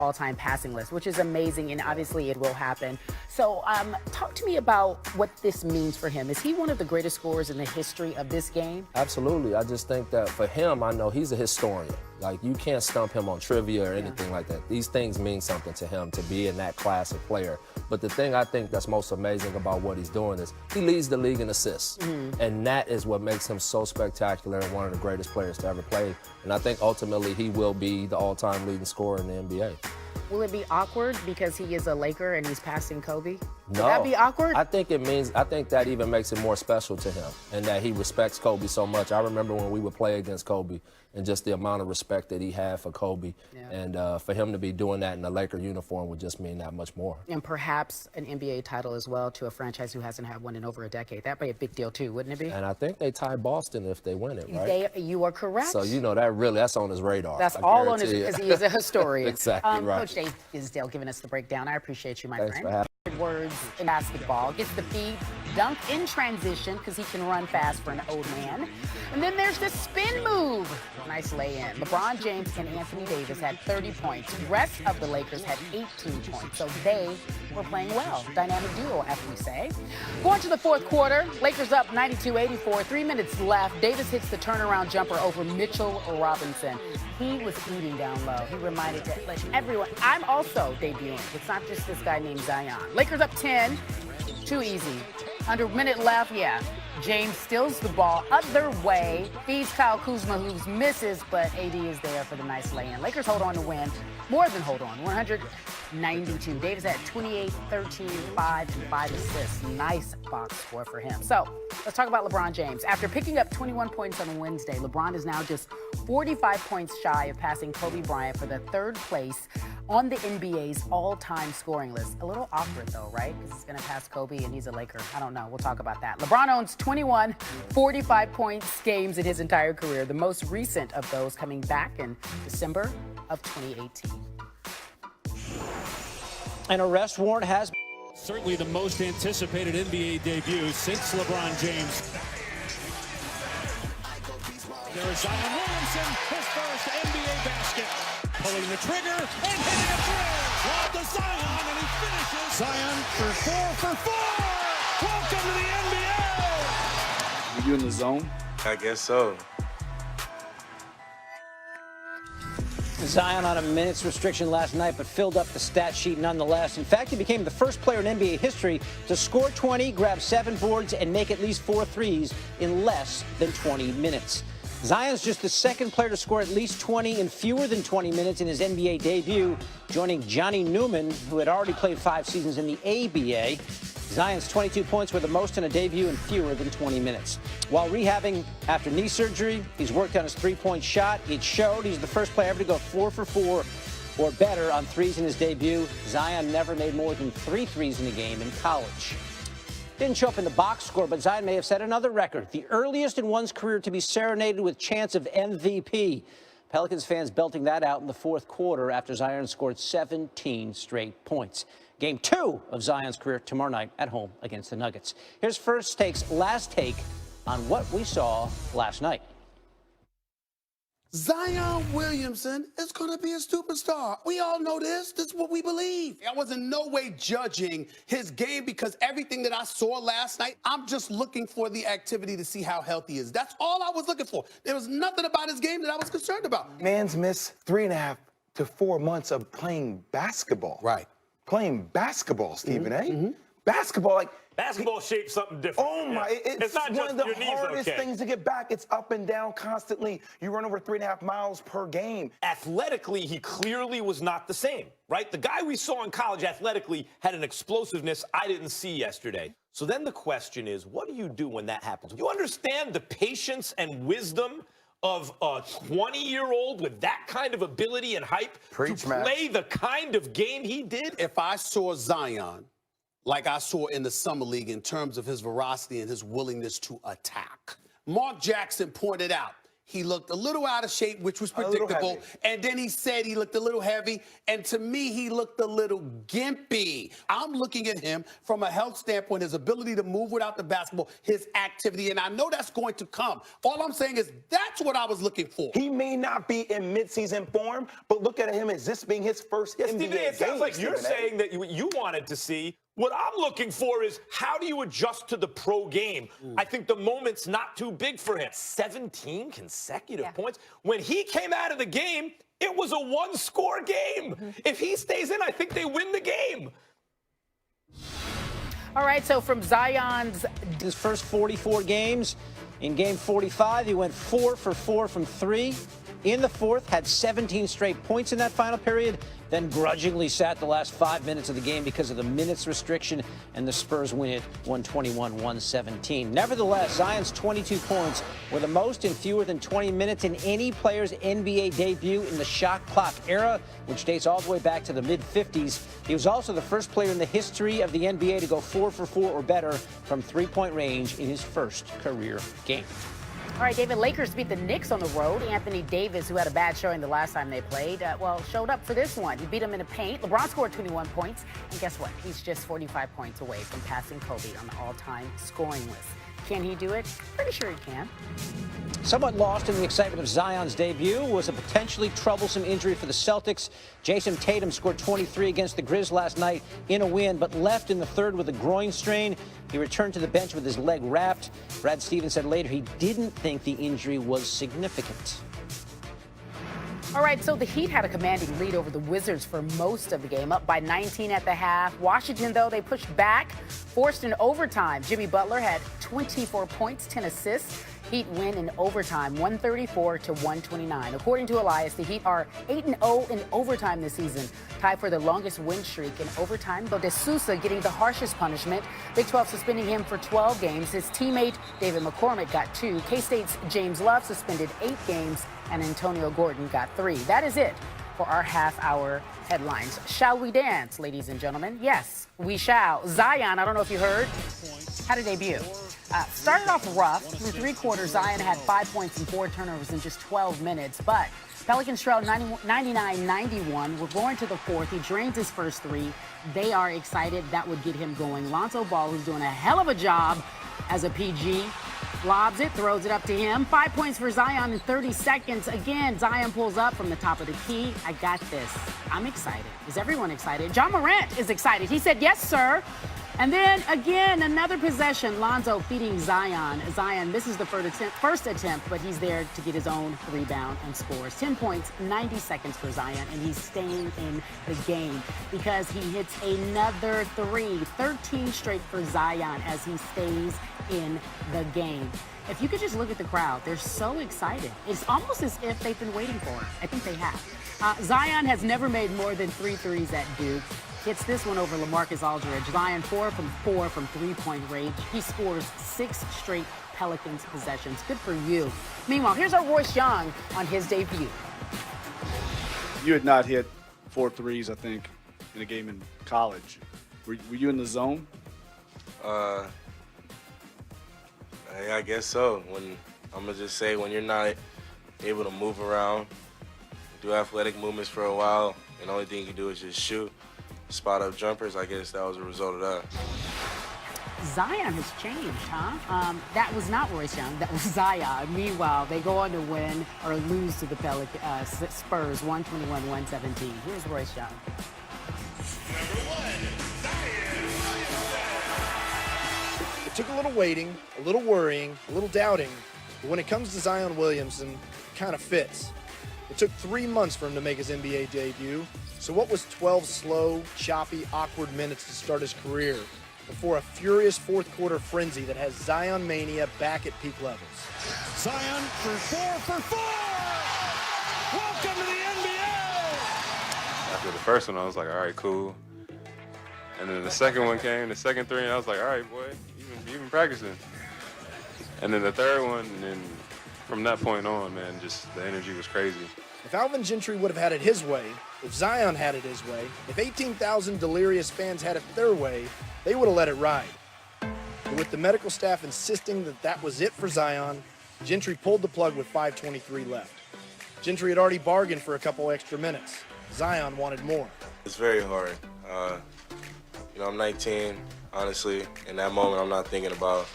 all-time passing list, which is amazing, and obviously it will happen. So talk to me about what this means for him. Is he one of the greatest scorers in the history of this game? Absolutely. I just think that for him, I know he's a historian. Like, you can't stump him on trivia or anything like that. These things mean something to him to be in that class of player. But the thing I think that's most amazing about what he's doing is he leads the league in assists. And that is what makes him so spectacular and one of the greatest players to ever play. And I think ultimately he will be the all-time leading scorer in the NBA. Will it be awkward because he is a Laker and he's passing Kobe? No. Would that be awkward? I think that even makes it more special to him and that he respects Kobe so much. I remember when we would play against Kobe and just the amount of respect that he had for Kobe. And for him to be doing that in a Laker uniform would just mean that much more. And perhaps an NBA title as well to a franchise who hasn't had one in over a decade. That'd be a big deal too, wouldn't it be? And I think they tie Boston if they win it, right? You are correct. So you know that's on his radar. That's all on his, because he is a historian. Exactly right. Coach Dave Fizdale giving us the breakdown. I appreciate you, my Thanks friend. for having Words in basketball. Gets the feed, dunk in transition because he can run fast for an old man. And then there's the spin move. Nice lay-in. LeBron James and Anthony Davis had 30 points. The rest of the Lakers had 18 points. So they were playing well. Dynamic duo, as we say. Going to the fourth quarter, Lakers up 92-84. 3 minutes left. Davis hits the turnaround jumper over Mitchell Robinson. He was eating down low. He reminded everyone, I'm also debuting. It's not just this guy named Zion. Lakers up 10. Too easy. Under a minute left, James steals the ball other way, feeds Kyle Kuzma, who misses, but AD is there for the nice lay-in. Lakers hold on to win. More than hold on. 192. Davis had 28, 13, 5, and 5 assists. Nice box score for him. So let's talk about LeBron James. After picking up 21 points on Wednesday, LeBron is now just 45 points shy of passing Kobe Bryant for the third place on the NBA's all-time scoring list. A little awkward, though, right? Because he's going to pass Kobe, and he's a Laker. I don't know. We'll talk about that. LeBron owns 21 45-point games in his entire career, the most recent of those coming back in December of 2018. An arrest warrant has certainly the most anticipated NBA debut since LeBron James. There is Zion Williamson, his first NBA basket. Pulling the trigger and hitting a three. Lob to Zion, and he finishes. Zion for 4. Welcome to the NBA. You in the zone? I guess so. Zion on a minutes restriction last night, but filled up the stat sheet nonetheless. In fact, he became the first player in NBA history to score 20, grab 7 boards, and make at least 4 threes in less than 20 minutes. Zion's just the second player to score at least 20 in fewer than 20 minutes in his NBA debut, joining Johnny Newman, who had already played 5 seasons in the ABA. Zion's 22 points were the most in a debut in fewer than 20 minutes. While rehabbing after knee surgery, he's worked on his three-point shot. It showed. He's the first player ever to go 4 for 4 or better on threes in his debut. Zion never made more than 3 threes in a game in college. Didn't show up in the box score, but Zion may have set another record, the earliest in one's career to be serenaded with chants of MVP. Pelicans fans belting that out in the fourth quarter after Zion scored 17 straight points. Game 2 of Zion's career tomorrow night at home against the Nuggets. Here's First Take's last take on what we saw last night. Zion Williamson is going to be a superstar. We all know this. This is what we believe. I was in no way judging his game because everything that I saw last night, I'm just looking for the activity to see how healthy he is. That's all I was looking for. There was nothing about his game that I was concerned about. Man's missed 3.5 to 4 months of playing basketball. Right. Playing basketball, Stephen A. Basketball, like... Basketball shapes something different. Oh, my. It's not one just of the hardest things to get back. It's up and down constantly. You run over 3.5 miles per game. Athletically, he clearly was not the same, right? The guy we saw in college athletically had an explosiveness I didn't see yesterday. So then the question is, what do you do when that happens? You understand the patience and wisdom of a 20-year-old with that kind of ability and hype to play the kind of game he did? If I saw Zion like I saw in the Summer League in terms of his veracity and his willingness to attack, Mark Jackson pointed out He looked a little out of shape, which was predictable. And then he said he looked a little heavy. And to me, he looked a little gimpy. I'm looking at him from a health standpoint, his ability to move without the basketball, his activity. And I know that's going to come. All I'm saying is that's what I was looking for. He may not be in midseason form, but look at him as this being his first NBA Stephen A, it sounds game, like you're Stephen A. saying that you wanted to see. What I'm looking for is how do you adjust to the pro game? I think the moment's not too big for him. 17 consecutive points. When he came out of the game, it was a one-score game. If he stays in, I think they win the game. All right, so from Zion's his first 44 games, in game 45, he went 4 for 4 from 3. In the fourth, had 17 straight points in that final period, then grudgingly sat the last 5 minutes of the game because of the minutes restriction, and the Spurs win it 121-117. Nevertheless, Zion's 22 points were the most in fewer than 20 minutes in any player's NBA debut in the shot clock era, which dates all the way back to the mid-50s. He was also the first player in the history of the NBA to go 4 for 4 or better from three-point range in his first career game. All right, David, Lakers beat the Knicks on the road. Anthony Davis, who had a bad showing the last time they played, showed up for this one. He beat him in the paint. LeBron scored 21 points. And guess what? He's just 45 points away from passing Kobe on the all-time scoring list. Can he do it? Pretty sure he can. Somewhat lost in the excitement of Zion's debut was a potentially troublesome injury for the Celtics. Jason Tatum scored 23 against the Grizz last night in a win, but left in the third with a groin strain. He returned to the bench with his leg wrapped. Brad Stevens said later he didn't think the injury was significant. All right, so the Heat had a commanding lead over the Wizards for most of the game, up by 19 at the half. Washington, though, they pushed back, forced an overtime. Jimmy Butler had 24 points, 10 assists. Heat win in overtime, 134-129. According to Elias, the Heat are 8-0 in overtime this season, tied for the longest win streak in overtime, though De Sousa getting the harshest punishment. Big 12 suspending him for 12 games. His teammate, David McCormick, got 2. K-State's James Love suspended 8 games, and Antonio Gordon got 3. That is it for our half-hour headlines. Shall we dance, ladies and gentlemen? Yes, we shall. Zion, I don't know if you heard, had a debut. Started off rough. Through 3 quarters, Zion had 5 points and 4 turnovers in just 12 minutes. But Pelicans trailed 99-91. We're going to the fourth. He drains his first 3. They are excited. That would get him going. Lonzo Ball, who's doing a hell of a job as a PG, lobs it, throws it up to him. 5 points for Zion in 30 seconds. Again, Zion pulls up from the top of the key. I got this. I'm excited. Is everyone excited? John Morant is excited. He said, yes, sir. And then, again, another possession. Lonzo feeding Zion. Zion misses the first attempt, but he's there to get his own rebound and scores. 10 points, 90 seconds for Zion, and he's staying in the game because he hits another 3. 13 straight for Zion as he stays in the game. If you could just look at the crowd, they're so excited. It's almost as if they've been waiting for it. I think they have. Zion has never made more than 3 threes at Duke. Hits this one over LaMarcus Aldridge. Zion 4 from three-point range. He scores 6 straight Pelicans possessions. Good for you. Meanwhile, here's our Royce Young on his debut. You had not hit 4 threes, I think, in a game in college. Were you in the zone? I guess so. I'm gonna just say when you're not able to move around, do athletic movements for a while, and the only thing you can do is just shoot. Spot up jumpers, I guess that was a result of that. Zion has changed, huh? That was not Royce Young, that was Zion. Meanwhile, they go on to win or lose to the Spurs, 121-117. Here's Royce Young. It took a little waiting, a little worrying, a little doubting, but when it comes to Zion Williamson, it kind of fits. It took 3 months for him to make his NBA debut. So what was 12 slow, choppy, awkward minutes to start his career before a furious fourth quarter frenzy that has Zion mania back at peak levels? Zion for 4 for 4! Welcome to the NBA! After the first one, I was like, all right, cool. And then the second one came, the second 3, and I was like, all right, boy, you've been practicing. And then the third one, and then from that point on, man, just the energy was crazy. If Alvin Gentry would have had it his way, if Zion had it his way, if 18,000 delirious fans had it their way, they would have let it ride. But with the medical staff insisting that that was it for Zion, Gentry pulled the plug with 5:23 left. Gentry had already bargained for a couple extra minutes. Zion wanted more. It's very hard. I'm 19, honestly. In that moment, I'm not thinking about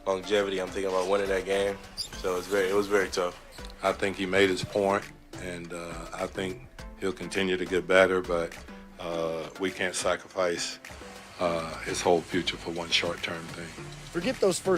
longevity. I'm thinking about winning that game. So it was very tough. I think he made his point, and I think he'll continue to get better, but we can't sacrifice his whole future for one short-term thing. Forget those first